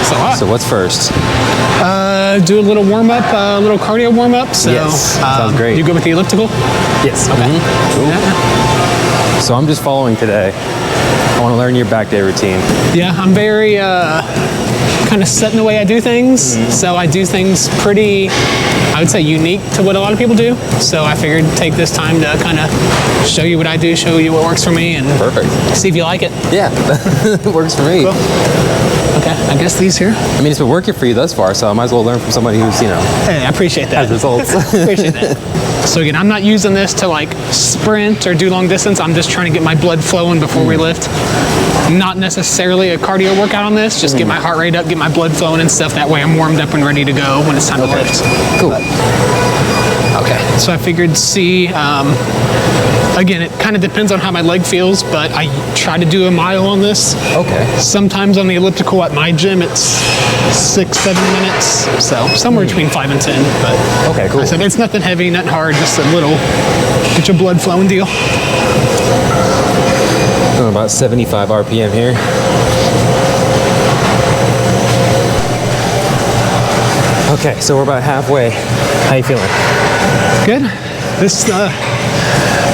Thanks a lot. So what's first? Do a little warm up, a little cardio warm up. So, Yes, sounds great. You go with the elliptical? Yes. Okay. Cool. Yeah. So I'm just following today. I want to learn your back day routine. Yeah, I'm very kind of set in the way I do things. So I do things pretty, I would say, unique to what a lot of people do. So I figured take this time to kind of show you what I do, show you what works for me, and Perfect. see if you like it. Yeah, it works for me. Cool. Okay, I guess these here. I mean, it's been working for you thus far, so I might as well learn from somebody who's, Hey, I appreciate that. has results. Appreciate that. So again, I'm not using this to like sprint or do long distance. I'm just trying to get my blood flowing before we lift. Not necessarily a cardio workout on this, just get my heart rate up, get my blood flowing and stuff. That way I'm warmed up and ready to go when it's time to lift. Cool. Okay. So I figured again, it kind of depends on how my leg feels, but I try to do a mile on this. Okay. Sometimes on the elliptical at my gym, it's 6-7 minutes. So somewhere between 5 and 10. But Okay, cool. I said it's nothing heavy, nothing hard, just a little get your blood flowing deal. About 75 RPM here. Okay, so we're about halfway. How you feeling? Good. This is a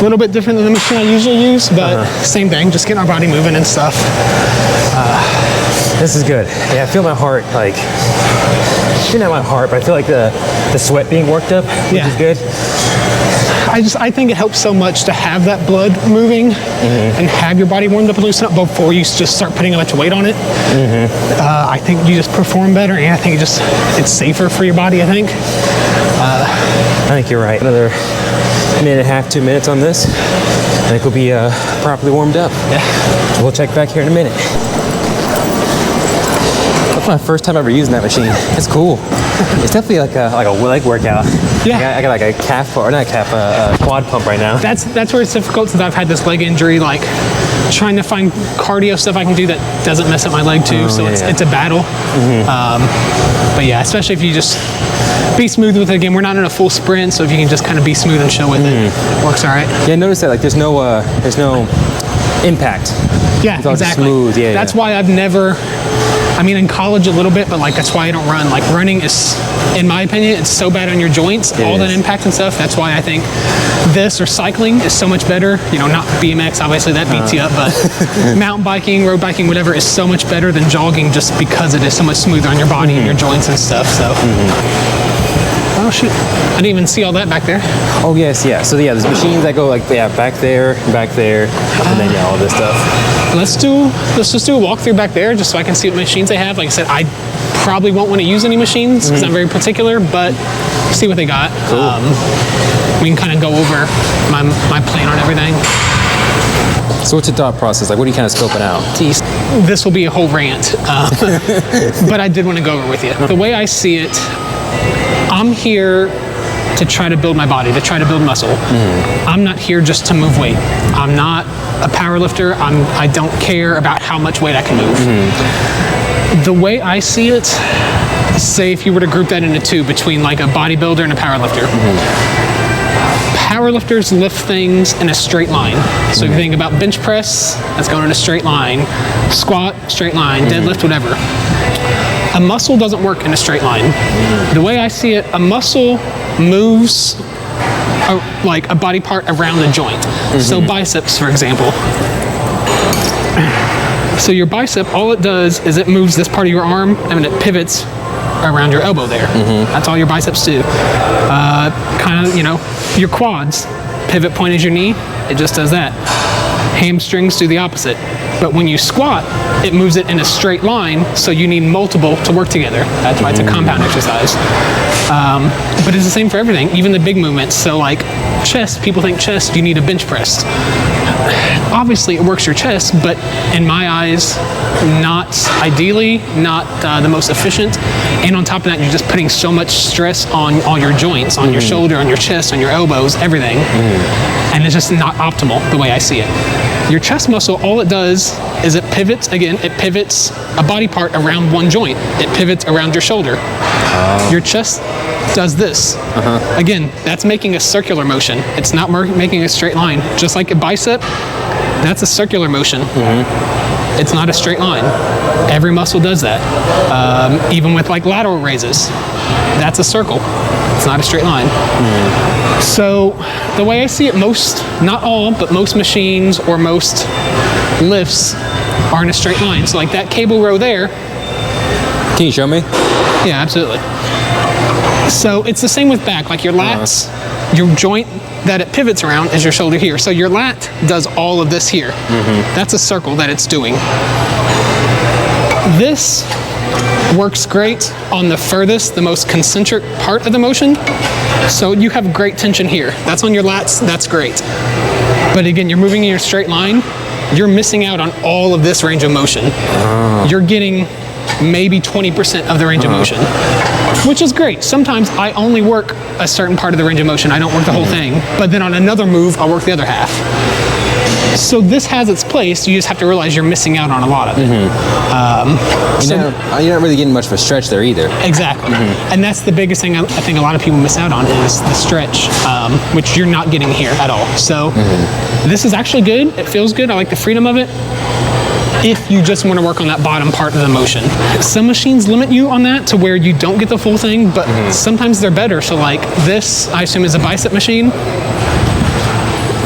little bit different than the machine I usually use, but same thing, just getting our body moving and stuff. This is good. Yeah, I feel my heart, like, maybe not my heart, but I feel like the sweat being worked up, which is good. I think it helps so much to have that blood moving and have your body warmed up and loosen up before you just start putting a bunch of weight on it. I think you just perform better, and I think it's safer for your body, I think. I think you're right. Another minute and a half, 2 minutes on this. I think we'll be properly warmed up. Yeah. We'll check back here in a minute. That's my first time ever using that machine. It's cool. It's definitely like a leg workout. Yeah. I got like a calf, or not a calf, a quad pump right now. That's where it's difficult since I've had this leg injury, like trying to find cardio stuff I can do that doesn't mess up my leg too. So it's a battle. But yeah, especially if you just be smooth with it. Again, we're not in a full sprint, so if you can just kind of be smooth and chill with it works all right. Yeah, notice that like there's no impact. Yeah, It's all just exactly. smooth. Yeah, that's why I've never. I mean, in college a little bit, but like that's why I don't run. Like running is, in my opinion, it's so bad on your joints, all that impact and stuff. That's why I think this or cycling is so much better. You know, not BMX, obviously that beats you up, but mountain biking, road biking, whatever is so much better than jogging just because it is so much smoother on your body and your joints and stuff. So. Oh shoot! I didn't even see all that back there. Oh yes, yeah. So yeah, there's machines that go like back there, and then all this stuff. Let's just do a walkthrough back there just so I can see what machines they have. Like I said, I probably won't want to use any machines because I'm very particular, but see what they got. Cool. We can kind of go over my plan on everything. So what's your thought process? Like, what are you kind of scoping out? This will be a whole rant, but I did want to go over with you. The way I see it, I'm here to try to build my body, to try to build muscle. I'm not here just to move weight. I'm not a power lifter. I don't care about how much weight I can move. The way I see it, say if you were to group that into two between like a bodybuilder and a power lifter. Power lifters lift things in a straight line. So if you think about bench press, that's going in a straight line. Squat, straight line. Deadlift, whatever. A muscle doesn't work in a straight line. The way I see it, a muscle moves like a body part around the joint. So biceps, for example. So your bicep, all it does is it moves this part of your arm and it pivots around your elbow there. That's all your biceps do. Kind of, your quads, pivot point is your knee, it just does that. Hamstrings do the opposite. But when you squat, it moves it in a straight line, so you need multiple to work together. That's why it's a compound exercise. But it's the same for everything, even the big movements. So like chest, people think chest, you need a bench press. Obviously it works your chest, but in my eyes, not ideally, not the most efficient. And on top of that, you're just putting so much stress on all your joints, on your shoulder, on your chest, on your elbows, everything. And it's just not optimal the way I see it. Your chest muscle, all it does is it pivots a body part around one joint. It pivots around your shoulder. Your chest does this. Again, that's making a circular motion. It's not making a straight line. Just like a bicep, that's a circular motion. It's not a straight line. Every muscle does that. Even with like lateral raises, that's a circle. It's not a straight line. So the way I see it, not all, but most machines or most lifts are in a straight line. So like that cable row there. Can you show me? Yeah, absolutely. So it's the same with back, like your lats, your joint that it pivots around is your shoulder here. So your lat does all of this here. That's a circle that it's doing. This works great on the furthest, the most concentric part of the motion. So you have great tension here. That's on your lats, that's great. But again, you're moving in a straight line, you're missing out on all of this range of motion. You're getting maybe 20% of the range of motion, which is great. Sometimes I only work a certain part of the range of motion. I don't work the whole thing, but then on another move, I'll work the other half. So this has its place. You just have to realize you're missing out on a lot of it. You're not really getting much of a stretch there either. Exactly. And that's the biggest thing I think a lot of people miss out on is the stretch, which you're not getting here at all. So this is actually good. It feels good. I like the freedom of it. If you just want to work on that bottom part of the motion. Some machines limit you on that to where you don't get the full thing, but sometimes they're better. So like this, I assume, is a bicep machine.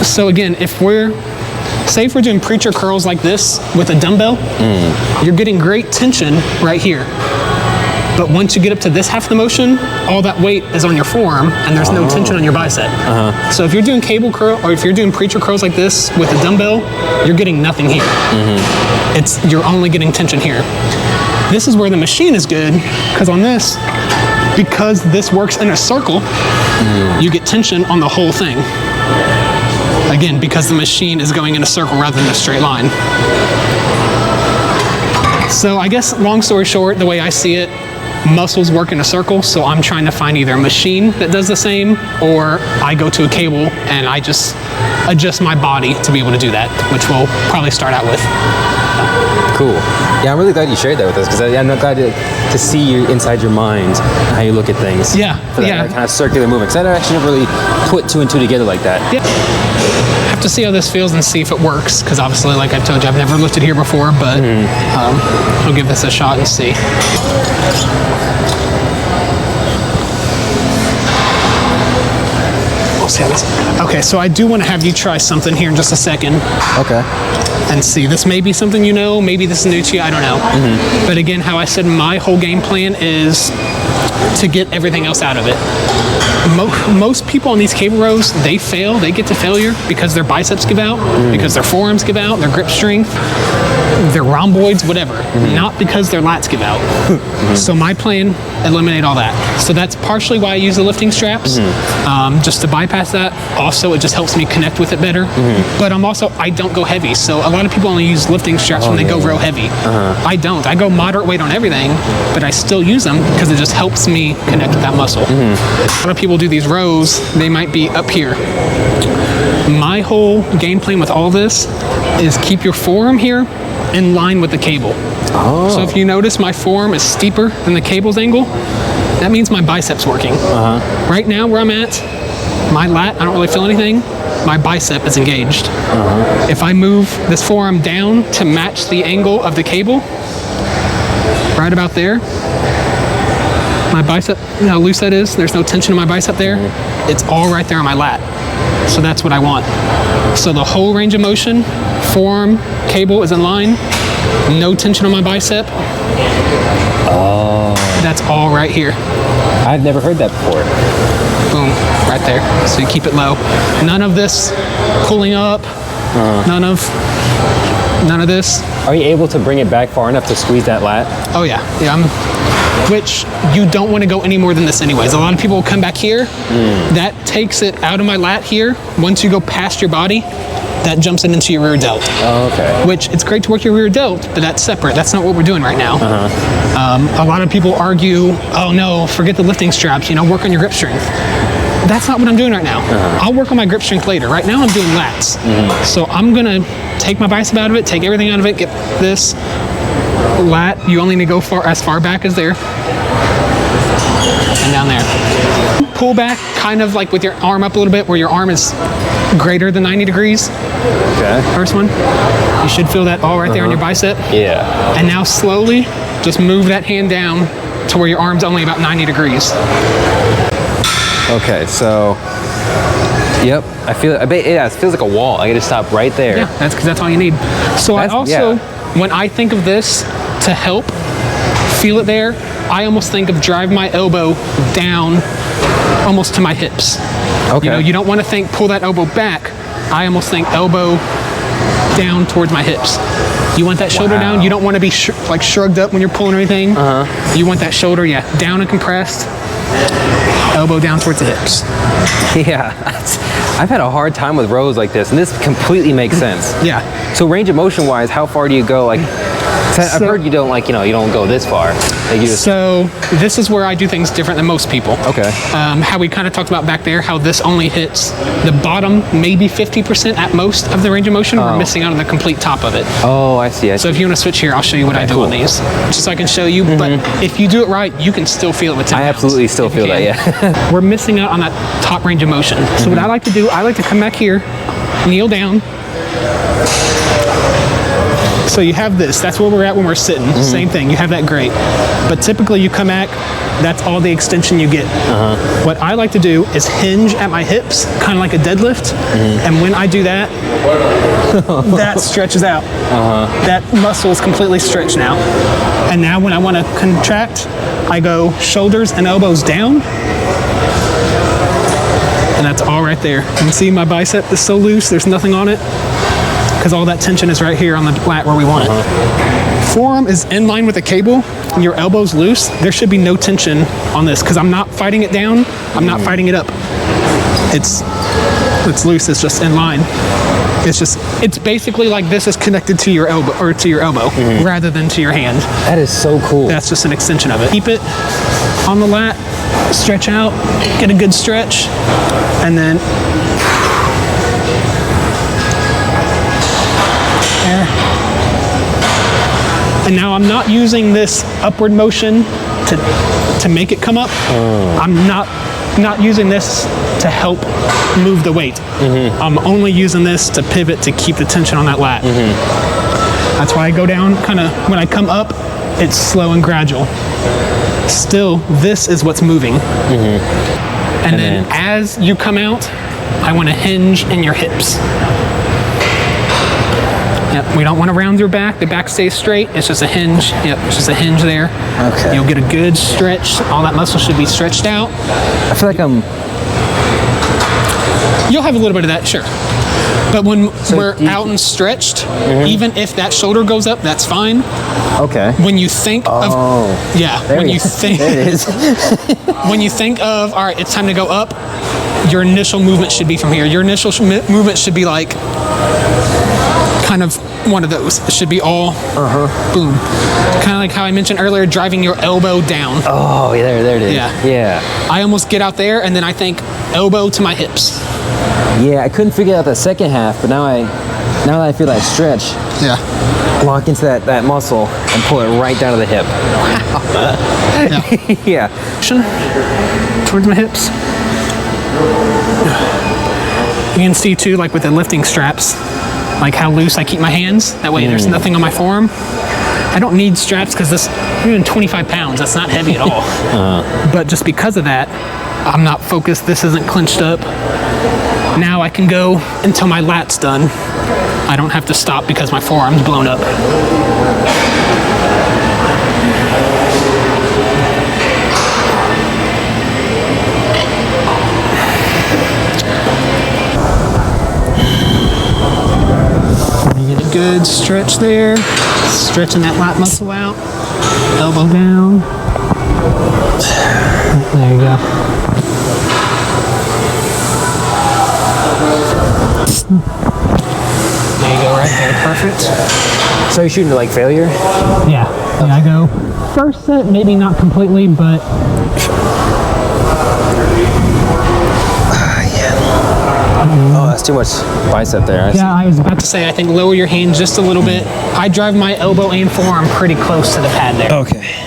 So again, say if we're doing preacher curls like this with a dumbbell, you're getting great tension right here. But once you get up to this half of the motion, all that weight is on your forearm and there's no tension on your bicep. So if you're doing cable curl or if you're doing preacher curls like this with a dumbbell, you're getting nothing here. You're only getting tension here. This is where the machine is good, because on this, because this works in a circle, you get tension on the whole thing. Again, because the machine is going in a circle rather than a straight line. So I guess long story short, the way I see it, muscles work in a circle, so I'm trying to find either a machine that does the same, or I go to a cable and I just adjust my body to be able to do that, which we'll probably start out with. Cool. Yeah, I'm really glad you shared that with us, because I'm glad to see you inside your mind, how you look at things. Yeah, For that kind of circular movement, because I actually never really put two and two together like that. Yeah. Have to see how this feels and see if it works, because obviously, like I told you, I've never lifted here before, but we'll give this a shot and see. We'll see how this. Okay, so I do want to have you try something here in just a second. Okay. And see, this may be something you know, maybe this is new to you, I don't know. But again, how I said my whole game plan is to get everything else out of it. Most people on these cable rows, they get to failure because their biceps give out, because their forearms give out, their grip strength, their rhomboids, whatever. Not because their lats give out. So my plan, eliminate all that. So that's partially why I use the lifting straps, just to bypass that. Also, it just helps me connect with it better. But I don't go heavy. So a lot of people only use lifting straps when they go real heavy. I don't. I go moderate weight on everything, but I still use them because it just helps me connect with that muscle. A lot of people do these rows, they might be up here. My whole game plan with all this is keep your forearm here in line with the cable. So if you notice my forearm is steeper than the cable's angle, that means my bicep's working. Right now where I'm at, my lat, I don't really feel anything. My bicep is engaged. If I move this forearm down to match the angle of the cable, right about there, my bicep, you know how loose that is? There's no tension in my bicep there. It's all right there on my lat. So that's what I want. So the whole range of motion, forearm, cable is in line, no tension on my bicep. That's all right here. I've never heard that before. Boom, right there. So you keep it low. None of this pulling up, none of this. Are you able to bring it back far enough to squeeze that lat? Oh yeah, which you don't want to go any more than this anyways. A lot of people will come back here. That takes it out of my lat here. Once you go past your body, that jumps it into your rear delt. Oh, okay. Which, it's great to work your rear delt, but that's separate. That's not what we're doing right now. A lot of people argue, oh no, forget the lifting straps, work on your grip strength. That's not what I'm doing right now. I'll work on my grip strength later. Right now I'm doing lats. So I'm gonna take my bicep out of it, take everything out of it, get this lat. You only need to go as far back as there. and down there. Pull back kind of like with your arm up a little bit where your arm is greater than 90 degrees. Okay. First one. You should feel that all right there on your bicep. Yeah. And now slowly just move that hand down to where your arm's only about 90 degrees. Okay, so, yep, I feel it. Yeah, it feels like a wall. I get to stop right there. Yeah, that's because that's all you need. So I also, when I think of this to help feel it there, I almost think of drive my elbow down almost to my hips. Okay. You know, you don't want to think pull that elbow back. I almost think elbow down towards my hips. You want that shoulder down. You don't want to be like shrugged up when you're pulling or anything. You want that shoulder, down and compressed. Elbow down towards the hips. Yeah, I've had a hard time with rows like this, and this completely makes sense. Yeah. So range of motion wise, how far do you go? Like, I've heard you don't you don't go this far. Like you just, so this is where I do things different than most people. Okay. How we kind of talked about back there, how this only hits the bottom, maybe 50% at most of the range of motion. We're missing out on the complete top of it. oh, I see. So if you want to switch here, I'll show you what I do on these, just so I can show you. But if you do it right, you can still feel it with 10 I pounds, absolutely still if you feel that, can. yeah. We're missing out on that top range of motion. So what I like to do, I like to come back here, kneel down. So you have this, that's where we're at when we're sitting. Same thing, you have that great. But typically you come back, that's all the extension you get. What I like to do is hinge at my hips, kind of like a deadlift. And when I do that, that stretches out. That muscle is completely stretched now. And now when I want to contract, I go shoulders and elbows down. And that's all right there. You can see my bicep is so loose, there's nothing on it, because all that tension is right here on the lat where we want it. Forearm is in line with the cable, and your elbow's loose. There should be no tension on this, because I'm not fighting it down, I'm not fighting it up. It's loose, it's just in line. It's basically like this is connected to your elbow, or to your elbow, rather than to your hand. That is so cool. That's just an extension of it. Keep it on the lat, stretch out, get a good stretch, and then there. And now I'm not using this upward motion to make it come up. I'm not using this to help move the weight. I'm only using this to pivot to keep the tension on that lat. That's why I go down kind of, when I come up, it's slow and gradual. Still, this is what's moving. And then as you come out, I want to hinge in your hips. Yep, we don't want to round your back. The back stays straight. It's just a hinge. Yep, it's just a hinge there. Okay. You'll get a good stretch. All that muscle should be stretched out. I feel like I'm... You'll have a little bit of that, sure. But when we're out and stretched, even if that shoulder goes up, that's fine. Okay. When you think of... Yeah, There when it you is. think... There it is. When you think of, all right, it's time to go up, your initial movement should be from here. Your initial movement should be like kind of one of those. It should be all boom. Kind of like how I mentioned earlier, driving your elbow down. Oh, yeah, there it is. Yeah. Yeah. I almost get out there and then I think elbow to my hips. Yeah, I couldn't figure out the second half, but now that I feel that stretch, Yeah. lock into that muscle and pull it right down to the hip. Yeah. Yeah. Towards my hips. You can see too, like with the lifting straps, like how loose I keep my hands. That way there's nothing on my forearm. I don't need straps because this, even 25 pounds, that's not heavy at all. But just because of that, I'm not focused. This isn't clenched up. Now I can go until my lat's done. I don't have to stop because my forearm's blown up. Good stretch there, stretching that lat muscle out, elbow down. There you go. There you go, right there, perfect. So you're shooting to like failure? Yeah, I go first set, maybe not completely, but Oh, that's too much bicep there. I see. yeah, I was about to say, I think lower your hand just a little bit. I drive my elbow and forearm pretty close to the pad there. Okay.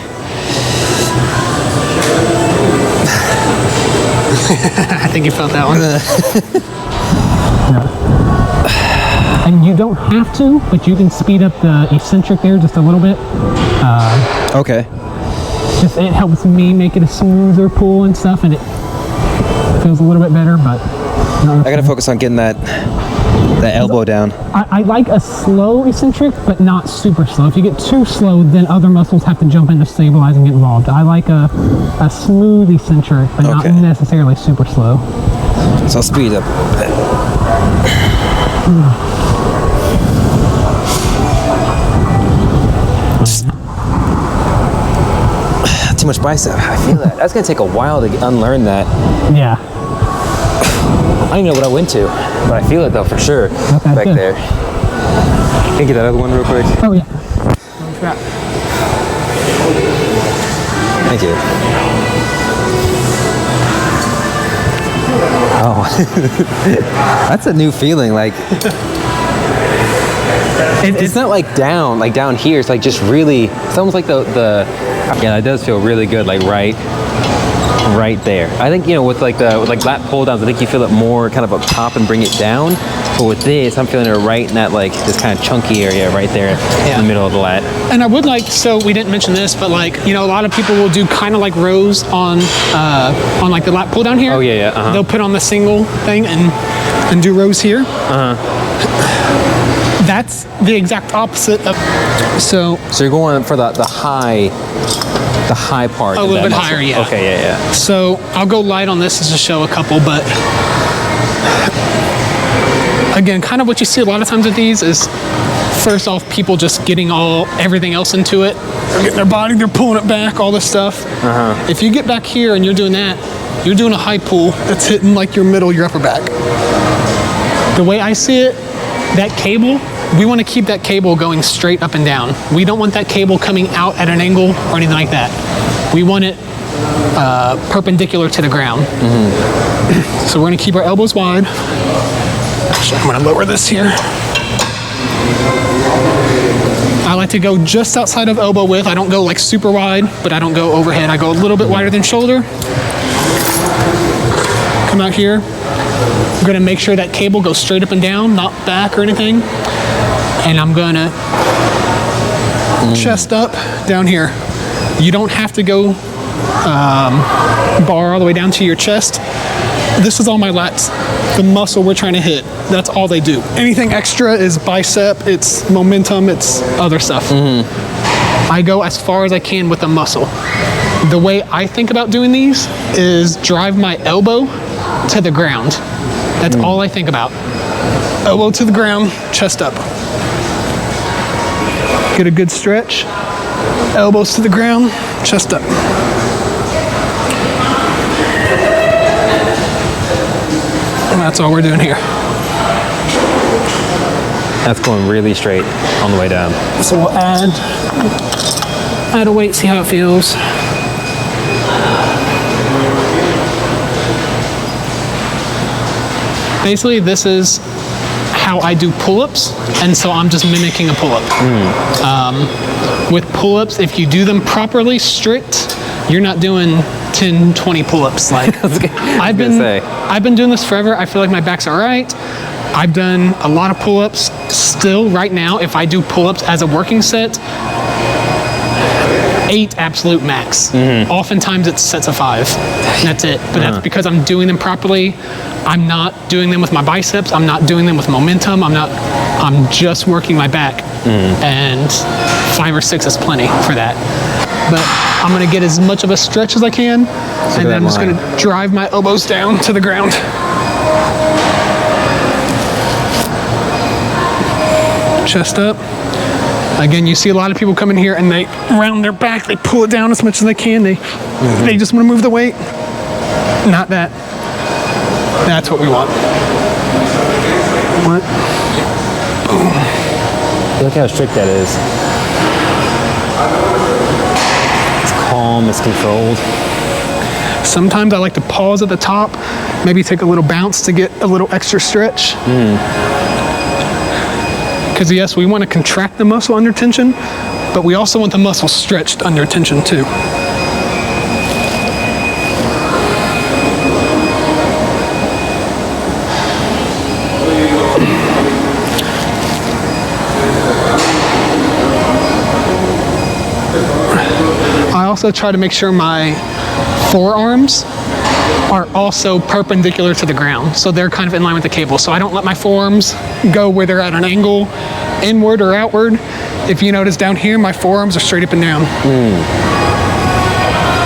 I think you felt that one. And you don't have to, but you can speed up the eccentric there just a little bit. Okay. Just it helps me make it a smoother pull and stuff, and it feels a little bit better. But I gotta focus on getting that elbow down. I like a slow eccentric, but not super slow. If you get too slow, then other muscles have to jump in to stabilize and get involved. I like a smooth eccentric, but not necessarily super slow. So I'll speed up a bit. Too much bicep. I feel that. That's gonna take a while to unlearn that. Yeah. I don't even know what I went to, but I feel it though for sure. Okay, back good. there. Can you get that other one real quick? Oh yeah. Thank you. Oh, that's a new feeling. Like it's not like down here. It's like just really. It's almost like the. Yeah, it does feel really good. Like right there. I think with lat pull downs, I think you feel it more kind of up top and bring it down. But with this, I'm feeling it right in that this kind of chunky area right there in the middle of the lat. And I would so we didn't mention this, but a lot of people will do kind of like rows on like the lat pull down here. Oh yeah, yeah. They'll put on the single thing and do rows here. That's the exact opposite of. So you're going for the high part. a little bit higher, yeah. Okay, yeah. So I'll go light on this just to show a couple, but again, kind of what you see a lot of times with these is first off, people just getting everything else into it. They're getting their body, they're pulling it back, all this stuff. If you get back here and you're doing that, you're doing a high pull that's hitting your middle, your upper back. The way I see it, that cable, we want to keep that cable going straight up and down. We don't want that cable coming out at an angle or anything like that. We want it perpendicular to the ground. So we're going to keep our elbows wide. Actually, I'm going to lower this here. I like to go just outside of elbow width. I don't go super wide, but I don't go overhead. I go a little bit wider than shoulder. Come out here. I'm going to make sure that cable goes straight up and down, not back or anything. And I'm going to chest up down here. You don't have to go bar all the way down to your chest. This is all my lats. The muscle we're trying to hit. That's all they do. Anything extra is bicep, it's momentum, it's other stuff. I go as far as I can with the muscle. The way I think about doing these is drive my elbow to the ground. That's all I think about. Elbow to the ground, chest up. Get a good stretch. Elbows to the ground, chest up. And that's all we're doing here. That's going really straight on the way down. So we'll add a weight, see how it feels. Basically, this is how I do pull-ups, and so I'm just mimicking a pull-up. With pull-ups, if you do them properly, strict, you're not doing 10, 20 pull-ups. I've been doing this forever. I feel like my back's all right. I've done a lot of pull-ups. Still, right now, if I do pull-ups as a working set, 8 absolute max. Oftentimes it's sets of 5. That's it. But that's because I'm doing them properly. I'm not doing them with my biceps. I'm not doing them with momentum. I'm just working my back. And 5 or 6 is plenty for that. But I'm gonna get as much of a stretch as I can. And then I'm just gonna drive my elbows down to the ground. Chest up. Again, you see a lot of people come in here and they round their back, they pull it down as much as they can. They just want to move the weight. Not that. That's what we want. What? Boom. Look how strict that is. It's calm, it's controlled. Sometimes I like to pause at the top, maybe take a little bounce to get a little extra stretch. Because yes, we want to contract the muscle under tension, but we also want the muscle stretched under tension too. also try to make sure my forearms are also perpendicular to the ground. So they're kind of in line with the cable. So I don't let my forearms go where they're at an angle, inward or outward. If you notice down here, my forearms are straight up and down.